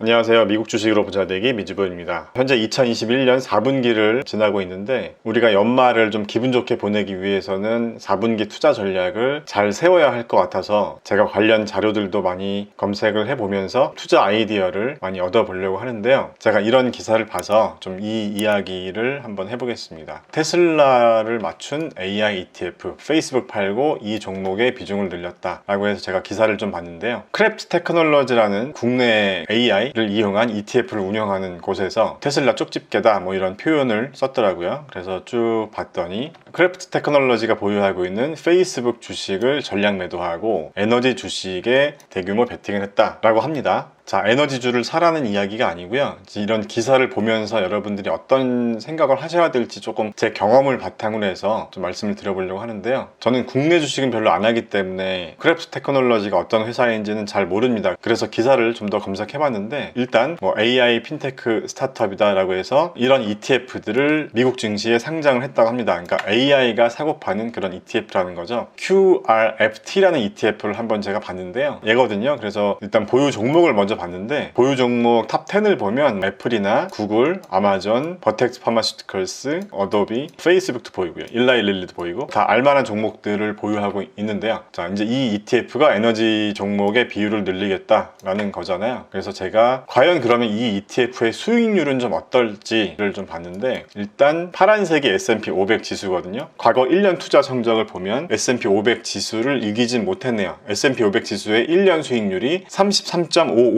안녕하세요. 미국 주식으로 부자되기 미주보입니다. 현재 2021년 4분기를 지나고 있는데 우리가 연말을 좀 기분 좋게 보내기 위해서는 4분기 투자 전략을 잘 세워야 할 것 같아서 제가 관련 자료들도 많이 검색을 해보면서 투자 아이디어를 많이 얻어보려고 하는데요. 제가 이런 기사를 봐서 좀 이 이야기를 한번 해보겠습니다. 테슬라를 맞춘 AI ETF, 페이스북 팔고 이 종목의 비중을 늘렸다 라고 해서 제가 기사를 좀 봤는데요. 크래프트 테크놀로지라는 국내 AI 를 이용한 ETF를 운영하는 곳에서 테슬라 쪽집게다 뭐 이런 표현을 썼더라고요. 그래서 쭉 봤더니 크래프트 테크놀로지가 보유하고 있는 페이스북 주식을 전량 매도하고 에너지 주식에 대규모 베팅을 했다라고 합니다. 자, 에너지주를 사라는 이야기가 아니고요. 이런 기사를 보면서 여러분들이 어떤 생각을 하셔야 될지 조금 제 경험을 바탕으로 해서 좀 말씀을 드려보려고 하는데요. 저는 국내 주식은 별로 안 하기 때문에 크래프트 테크놀로지가 어떤 회사인지는 잘 모릅니다. 그래서 기사를 좀 더 검색해봤는데 일단 뭐 AI 핀테크 스타트업이다 라고 해서 이런 ETF들을 미국 증시에 상장을 했다고 합니다. 그러니까 AI가 사고 파는 그런 ETF라는 거죠. QRFT라는 ETF를 한번 제가 봤는데요. 얘거든요. 그래서 일단 보유 종목을 먼저 봤는데 보유 종목 탑 10을 보면 애플이나 구글, 아마존, 버텍스 파마시티컬스, 어도비, 페이스북도 보이고요. 일라일릴리도 보이고 다 알만한 종목들을 보유하고 있는데요. 자, 이제 이 ETF가 에너지 종목의 비율을 늘리겠다라는 거잖아요. 그래서 제가 과연 그러면 이 ETF의 수익률은 좀 어떨지를 좀 봤는데 일단 파란색이 S&P 500 지수거든요. 과거 1년 투자 성적을 보면 S&P 500 지수를 이기진 못했네요. S&P 500 지수의 1년 수익률이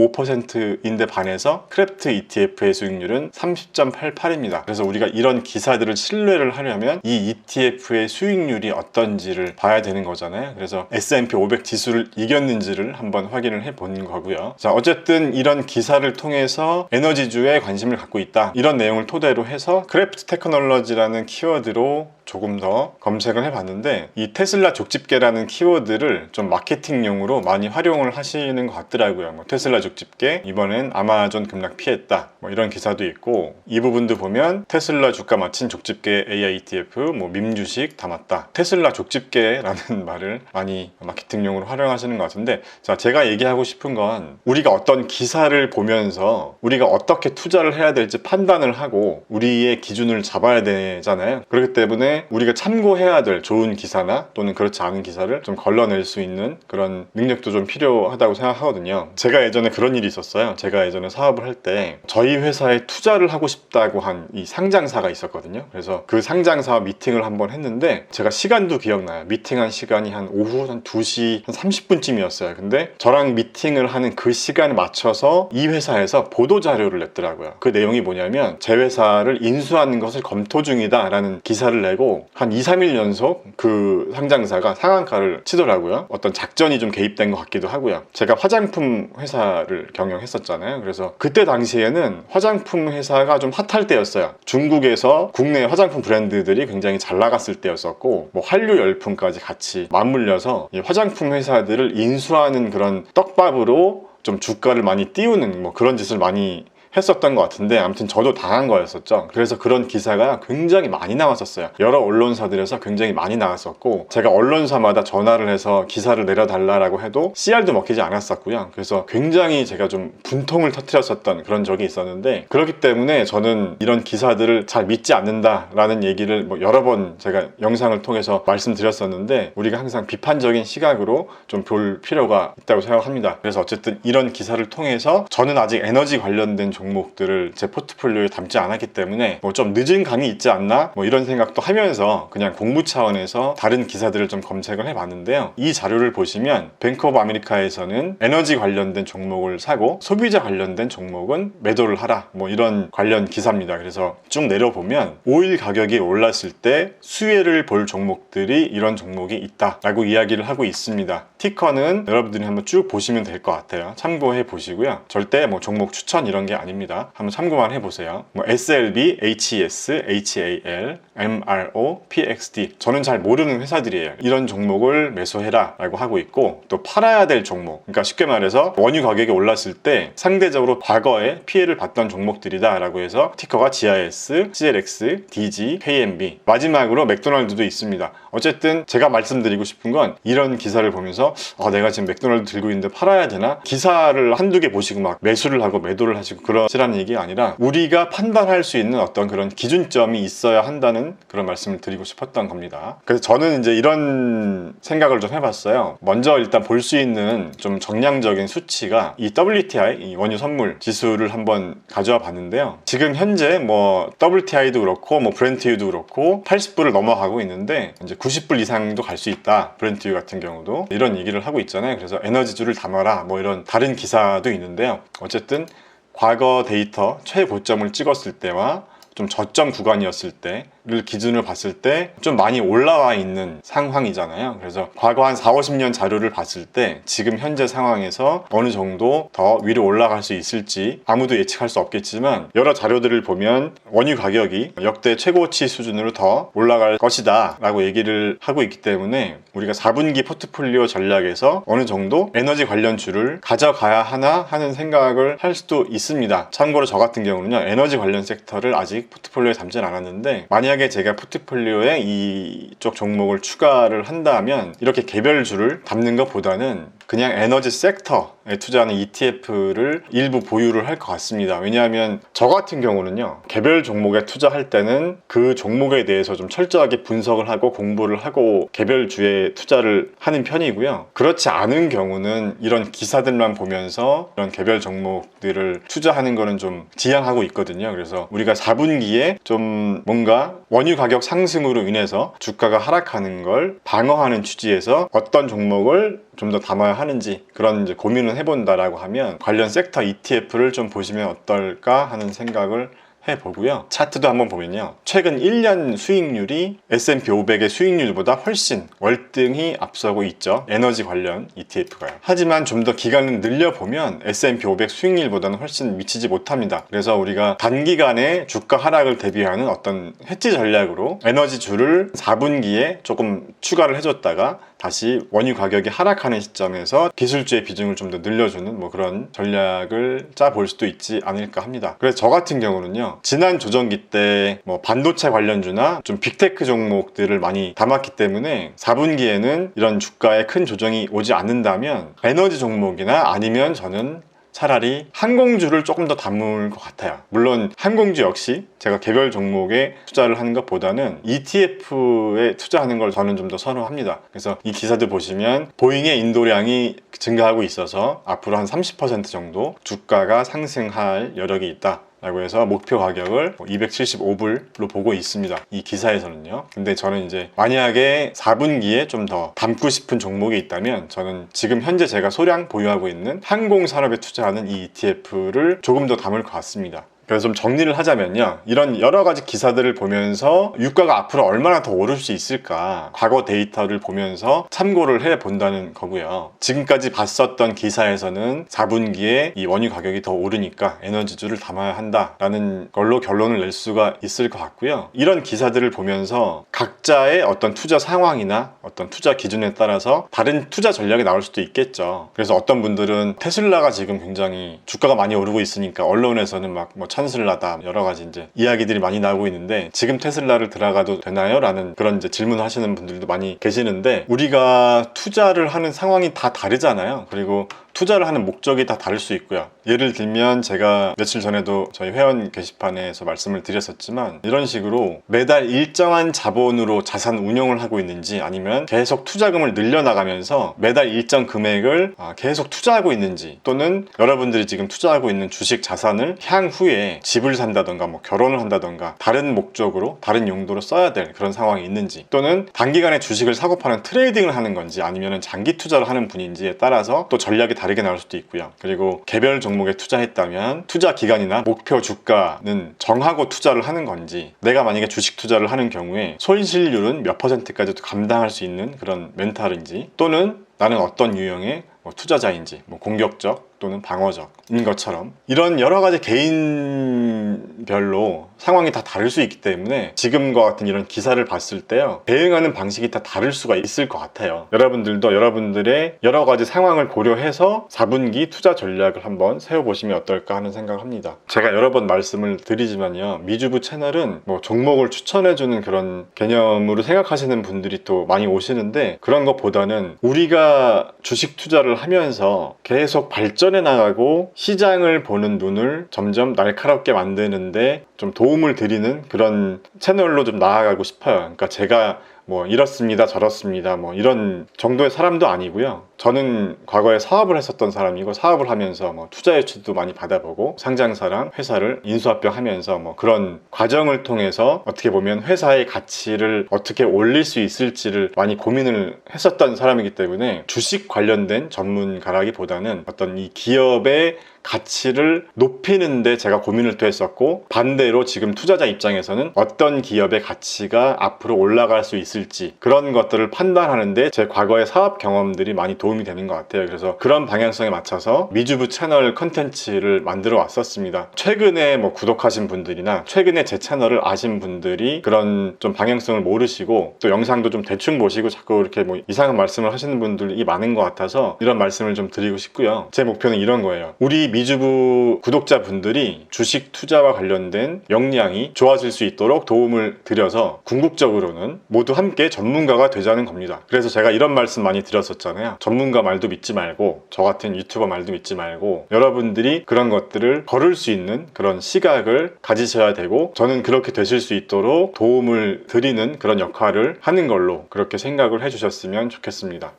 33.55%인데 반해서 크래프트 ETF의 수익률은 30.88입니다. 그래서 우리가 이런 기사들을 신뢰를 하려면 이 ETF의 수익률이 어떤지를 봐야 되는 거잖아요. 그래서 S&P 500 지수를 이겼는지를 한번 확인을 해 본 거고요. 자, 어쨌든 이런 기사를 통해서 에너지주에 관심을 갖고 있다. 이런 내용을 토대로 해서 크래프트 테크놀로지라는 키워드로 조금 더 검색을 해봤는데 이 테슬라 족집게라는 키워드를 좀 마케팅용으로 많이 활용을 하시는 것 같더라고요. 뭐 테슬라 족집게, 이번엔 아마존 급락 피했다, 뭐 이런 기사도 있고 이 부분도 보면 테슬라 주가 맞힌 족집게 AI ETF, 뭐 밈주식 담았다. 테슬라 족집게라는 말을 많이 마케팅용으로 활용하시는 것 같은데, 자, 제가 얘기하고 싶은 건 우리가 어떤 기사를 보면서 우리가 어떻게 투자를 해야 될지 판단을 하고 우리의 기준을 잡아야 되잖아요. 그렇기 때문에 우리가 참고해야 될 좋은 기사나 또는 그렇지 않은 기사를 좀 걸러낼 수 있는 그런 능력도 좀 필요하다고 생각하거든요. 제가 예전에 그런 일이 있었어요. 제가 예전에 사업을 할 때 저희 회사에 투자를 하고 싶다고 한 이 상장사가 있었거든요. 그래서 그 상장사 미팅을 한번 했는데 제가 시간도 기억나요. 미팅한 시간이 한 오후 한 2시 한 30분쯤이었어요. 근데 저랑 미팅을 하는 그 시간에 맞춰서 이 회사에서 보도자료를 냈더라고요. 그 내용이 뭐냐면 제 회사를 인수하는 것을 검토 중이다 라는 기사를 내고 한 2, 3일 연속 그 상장사가 상한가를 치더라고요. 어떤 작전이 좀 개입된 것 같기도 하고요. 제가 화장품 회사를 경영했었잖아요. 그래서 그때 당시에는 화장품 회사가 좀 핫할 때였어요. 중국에서 국내 화장품 브랜드들이 굉장히 잘 나갔을 때였었고 뭐 한류 열풍까지 같이 맞물려서 이 화장품 회사들을 인수하는 그런 떡밥으로 좀 주가를 많이 띄우는 뭐 그런 짓을 많이 했었던 것 같은데 아무튼 저도 당한 거였었죠. 그래서 그런 기사가 굉장히 많이 나왔었어요. 여러 언론사들에서 굉장히 많이 나왔었고 제가 언론사마다 전화를 해서 기사를 내려달라고 해도 CR도 먹히지 않았었고요. 그래서 굉장히 제가 좀 분통을 터뜨렸었던 그런 적이 있었는데 그렇기 때문에 저는 이런 기사들을 잘 믿지 않는다라는 얘기를 뭐 여러 번 제가 영상을 통해서 말씀드렸었는데 우리가 항상 비판적인 시각으로 좀 볼 필요가 있다고 생각합니다. 그래서 어쨌든 이런 기사를 통해서 저는 아직 에너지 관련된 종목들을 제 포트폴리오에 담지 않았기 때문에 뭐 좀 늦은 감이 있지 않나 뭐 이런 생각도 하면서 그냥 공부 차원에서 다른 기사들을 좀 검색을 해봤는데요. 이 자료를 보시면 뱅크 오브 아메리카에서는 에너지 관련된 종목을 사고 소비자 관련된 종목은 매도를 하라 뭐 이런 관련 기사입니다. 그래서 쭉 내려보면 오일 가격이 올랐을 때 수혜를 볼 종목들이 이런 종목이 있다 라고 이야기를 하고 있습니다. 티커는 여러분들이 한번 쭉 보시면 될 것 같아요. 참고해 보시고요. 절대 뭐 종목 추천 이런 게 아닙니다. 한번 참고만 해보세요. 뭐 SLB, HES, HAL, MRO, PXD 저는 잘 모르는 회사들이에요. 이런 종목을 매수해라 라고 하고 있고 또 팔아야 될 종목, 그러니까 쉽게 말해서 원유 가격이 올랐을 때 상대적으로 과거에 피해를 봤던 종목들이다 라고 해서 티커가 GIS, CLX, DG, KMB 마지막으로 맥도날드도 있습니다. 어쨌든 제가 말씀드리고 싶은 건 이런 기사를 보면서 내가 지금 맥도날드 들고 있는데 팔아야 되나? 기사를 한두 개 보시고 막 매수를 하고 매도를 하시고 그러시라는 얘기가 아니라 우리가 판단할 수 있는 어떤 그런 기준점이 있어야 한다는 그런 말씀을 드리고 싶었던 겁니다. 그래서 저는 이제 이런 생각을 좀 해봤어요. 먼저 일단 볼 수 있는 좀 정량적인 수치가 이 WTI, 이 원유 선물 지수를 한번 가져와 봤는데요. 지금 현재 뭐 WTI도 그렇고 뭐 브렌트유도 그렇고 80불을 넘어가고 있는데 이제 90불 이상도 갈 수 있다. 브렌트유 같은 경우도 이런 얘기를 하고 있잖아요. 그래서 에너지주를 담아라 뭐 이런 다른 기사도 있는데요. 어쨌든 과거 데이터 최고점을 찍었을 때와 좀 저점 구간이었을 때를 기준으로 봤을 때 좀 많이 올라와 있는 상황이잖아요. 그래서 과거 한 4, 50년 자료를 봤을 때 지금 현재 상황에서 어느 정도 더 위로 올라갈 수 있을지 아무도 예측할 수 없겠지만 여러 자료들을 보면 원유 가격이 역대 최고치 수준으로 더 올라갈 것이다 라고 얘기를 하고 있기 때문에 우리가 4분기 포트폴리오 전략에서 어느 정도 에너지 관련주를 가져가야 하나 하는 생각을 할 수도 있습니다. 참고로 저 같은 경우는요, 에너지 관련 섹터를 아직 포트폴리오에 담진 않았는데 만약에 제가 포트폴리오에 이쪽 종목을 추가를 한다면 이렇게 개별주를 담는 것보다는 그냥 에너지 섹터에 투자하는 ETF를 일부 보유를 할 것 같습니다. 왜냐하면 저 같은 경우는요, 개별 종목에 투자할 때는 그 종목에 대해서 좀 철저하게 분석을 하고 공부를 하고 개별주에 투자를 하는 편이고요. 그렇지 않은 경우는 이런 기사들만 보면서 이런 개별 종목들을 투자하는 거는 좀 지양하고 있거든요. 그래서 우리가 4분기에 좀 뭔가 원유 가격 상승으로 인해서 주가가 하락하는 걸 방어하는 취지에서 어떤 종목을 좀 더 담아야 하는지 그런 이제 고민을 해본다라고 하면 관련 섹터 ETF를 좀 보시면 어떨까 하는 생각을 해보고요. 차트도 한번 보면요, 최근 1년 수익률이 S&P 500의 수익률보다 훨씬 월등히 앞서고 있죠. 에너지 관련 ETF가요. 하지만 좀 더 기간을 늘려보면 S&P 500 수익률보다는 훨씬 미치지 못합니다. 그래서 우리가 단기간에 주가 하락을 대비하는 어떤 해지 전략으로 에너지주를 4분기에 조금 추가를 해줬다가 다시 원유 가격이 하락하는 시점에서 기술주의 비중을 좀 더 늘려주는 뭐 그런 전략을 짜볼 수도 있지 않을까 합니다. 그래서 저 같은 경우는요, 지난 조정기 때 뭐 반도체 관련주나 좀 빅테크 종목들을 많이 담았기 때문에 4분기에는 이런 주가에 큰 조정이 오지 않는다면 에너지 종목이나 아니면 저는 차라리 항공주를 조금 더 담을 것 같아요. 물론 항공주 역시 제가 개별 종목에 투자를 하는 것보다는 ETF에 투자하는 걸 저는 좀 더 선호합니다. 그래서 이 기사들 보시면 보잉의 인도량이 증가하고 있어서 앞으로 한 30% 정도 주가가 상승할 여력이 있다 라고 해서 목표 가격을 275불로 보고 있습니다. 이 기사에서는요. 근데 저는 이제 만약에 4분기에 좀 더 담고 싶은 종목이 있다면 저는 지금 현재 제가 소량 보유하고 있는 항공산업에 투자하는 이 ETF를 조금 더 담을 것 같습니다. 그래서 좀 정리를 하자면요, 이런 여러 가지 기사들을 보면서 유가가 앞으로 얼마나 더 오를 수 있을까 과거 데이터를 보면서 참고를 해본다는 거고요. 지금까지 봤었던 기사에서는 4분기에 이 원유 가격이 더 오르니까 에너지주를 담아야 한다라는 걸로 결론을 낼 수가 있을 것 같고요. 이런 기사들을 보면서 각자의 어떤 투자 상황이나 어떤 투자 기준에 따라서 다른 투자 전략이 나올 수도 있겠죠. 그래서 어떤 분들은 테슬라가 지금 굉장히 주가가 많이 오르고 있으니까 언론에서는 막 찬슬라다 여러 가지 이제 이야기들이 많이 나오고 있는데 지금 테슬라를 들어가도 되나요? 라는 그런 이제 질문을 하시는 분들도 많이 계시는데 우리가 투자를 하는 상황이 다 다르잖아요. 그리고 투자를 하는 목적이 다 다를 수 있고요. 예를 들면 제가 며칠 전에도 저희 회원 게시판에서 말씀을 드렸었지만 이런 식으로 매달 일정한 자본으로 자산 운용을 하고 있는지 아니면 계속 투자금을 늘려나가면서 매달 일정 금액을 계속 투자하고 있는지 또는 여러분들이 지금 투자하고 있는 주식 자산을 향후에 집을 산다던가 뭐 결혼을 한다던가 다른 목적으로 다른 용도로 써야 될 그런 상황이 있는지 또는 단기간에 주식을 사고 파는 트레이딩을 하는 건지 아니면 장기 투자를 하는 분인지에 따라서 또 전략이 다르게 나올 수도 있고요. 그리고 개별 종목에 투자했다면 투자 기간이나 목표 주가는 정하고 투자를 하는 건지 내가 만약에 주식 투자를 하는 경우에 손실률은 몇 %까지도 감당할 수 있는 그런 멘탈인지 또는 나는 어떤 유형의 투자자인지 공격적 또는 방어적인 것처럼 이런 여러 가지 개인별로 상황이 다 다를 수 있기 때문에 지금과 같은 이런 기사를 봤을 때요, 대응하는 방식이 다 다를 수가 있을 것 같아요. 여러분들도 여러분들의 여러 가지 상황을 고려해서 4분기 투자 전략을 한번 세워보시면 어떨까 하는 생각을 합니다. 제가 여러 번 말씀을 드리지만요, 미주부 채널은 뭐 종목을 추천해주는 그런 개념으로 생각하시는 분들이 또 많이 오시는데, 그런 것보다는 우리가 주식 투자를 하면서 계속 발전해 나가고 시장을 보는 눈을 점점 날카롭게 만드는데 좀 도움을 드리는 그런 채널로 좀 나아가고 싶어요. 그러니까 제가 뭐 이렇습니다 저렇습니다 뭐 이런 정도의 사람도 아니고요. 저는 과거에 사업을 했었던 사람이고, 사업을 하면서 뭐 투자 유치도 많이 받아보고 상장사랑 회사를 인수합병하면서 뭐 그런 과정을 통해서 어떻게 보면 회사의 가치를 어떻게 올릴 수 있을지를 많이 고민을 했었던 사람이기 때문에 주식 관련된 전문가라기보다는 어떤 이 기업의 가치를 높이는데 제가 고민을 또 했었고, 반대로 지금 투자자 입장에서는 어떤 기업의 가치가 앞으로 올라갈 수 있을지 그런 것들을 판단하는데 제 과거의 사업 경험들이 많이 도움이 되는 것 같아요. 그래서 그런 방향성에 맞춰서 미주부 채널 컨텐츠를 만들어 왔었습니다. 최근에 뭐 구독하신 분들이나 최근에 제 채널을 아신 분들이 그런 좀 방향성을 모르시고 또 영상도 좀 대충 보시고 자꾸 이렇게 뭐 이상한 말씀을 하시는 분들이 많은 것 같아서 이런 말씀을 좀 드리고 싶고요. 제 목표는 이런 거예요. 우리 미주부 구독자분들이 주식 투자와 관련된 역량이 좋아질 수 있도록 도움을 드려서 궁극적으로는 모두 함께 전문가가 되자는 겁니다. 그래서 제가 이런 말씀 많이 드렸었잖아요. 전문가 말도 믿지 말고 저 같은 유튜버 말도 믿지 말고 여러분들이 그런 것들을 걸을 수 있는 그런 시각을 가지셔야 되고, 저는 그렇게 되실 수 있도록 도움을 드리는 그런 역할을 하는 걸로 그렇게 생각을 해주셨으면 좋겠습니다.